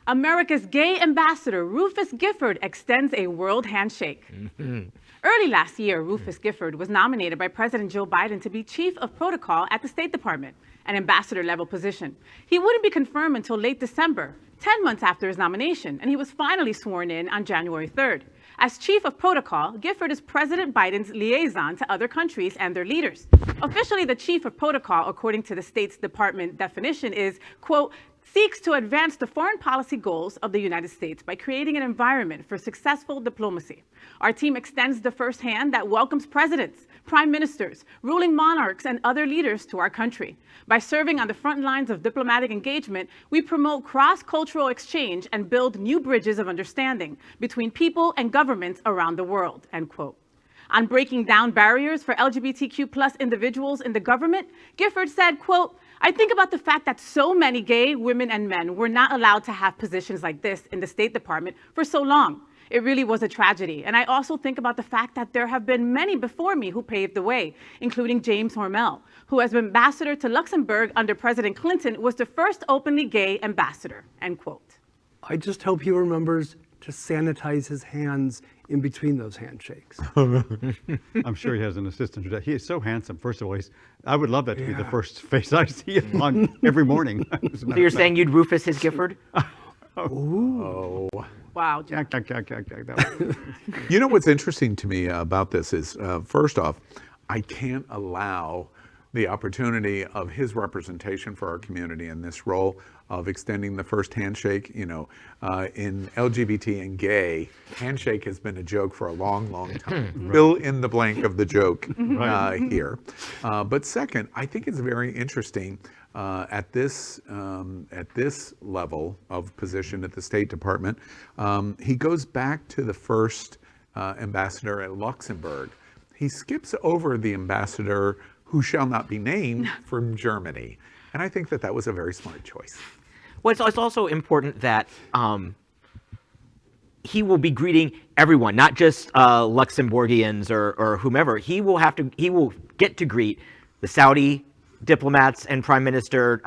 America's gay ambassador, Rufus Gifford, extends a world handshake. Early last year, Rufus Gifford was nominated by President Joe Biden to be chief of protocol at the State Department, an ambassador-level position. He wouldn't be confirmed until late December, 10 months after his nomination, and he was finally sworn in on January 3rd. As chief of protocol, Gifford is President Biden's liaison to other countries and their leaders. Officially, the chief of protocol, according to the State's Department definition, is, quote, seeks to advance the foreign policy goals of the United States by creating an environment for successful diplomacy. Our team extends the first hand that welcomes presidents, prime ministers, ruling monarchs, and other leaders to our country. By serving on the front lines of diplomatic engagement, we promote cross-cultural exchange and build new bridges of understanding between people and governments around the world, end quote. On breaking down barriers for LGBTQ plus individuals in the government, Gifford said, quote, I think about the fact that so many gay women and men were not allowed to have positions like this in the State Department for so long. It really was a tragedy. And I also think about the fact that there have been many before me who paved the way, including James Hormel, who as ambassador to Luxembourg under President Clinton was the first openly gay ambassador, end quote. I just hope he remembers to sanitize his hands in between those handshakes. I'm sure he has an assistant to that. He is so handsome. First of all, I would love that to be the first face I see him on every morning. So you're saying you'd Rufus his Gifford? Oh. Wow. You know what's interesting to me about this is, first off, I can't allow the opportunity of his representation for our community in this role of extending the first handshake. You know, in LGBT and gay, handshake has been a joke for a long, long time. Fill in the blank of the joke here. But second, I think it's very interesting at this level of position at the State Department. He goes back to the first ambassador at Luxembourg. He skips over the ambassador who shall not be named from Germany. And I think that that was a very smart choice. Well, it's also important that he will be greeting everyone, not just Luxembourgians or whomever. He will get to greet the Saudi diplomats and prime minister,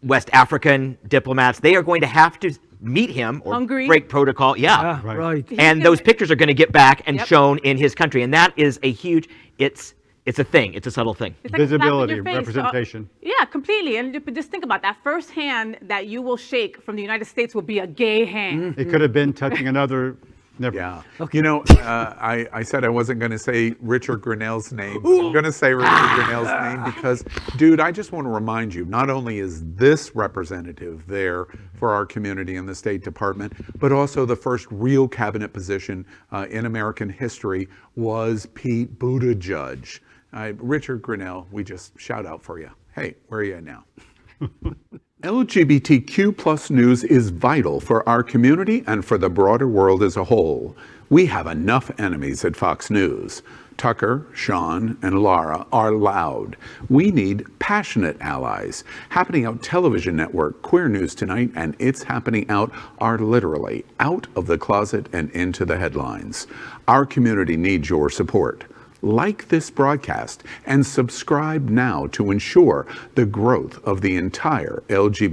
West African diplomats. They are going to have to meet him or Hungary. break protocol. Yeah, right. And those pictures are going to get back and shown in his country. And that is a huge, it's a thing. It's a subtle thing. It's like Visibility, a slap in your face. representation. Yeah, completely. And just think about that. First hand that you will shake from the United States will be a gay hand. It could have been touching another. Never. Yeah. Okay. You know, I said I wasn't going to say Richard Grinnell's name. I'm going to say Richard Grinnell's name because, dude, I just want to remind you, not only is this representative there for our community in the State Department, but also the first real cabinet position in American history was Pete Buttigieg. Richard Grinnell, we just shout out for you. Hey, where are you at now? LGBTQ plus news is vital for our community and for the broader world as a whole. We have enough enemies at Fox News. Tucker, Sean, and Laura are loud. We need passionate allies. Happening Out Television Network, Queer News Tonight, and It's Happening Out are literally out of the closet and into the headlines. Our community needs your support. Like this broadcast and subscribe now to ensure the growth of the entire LGBT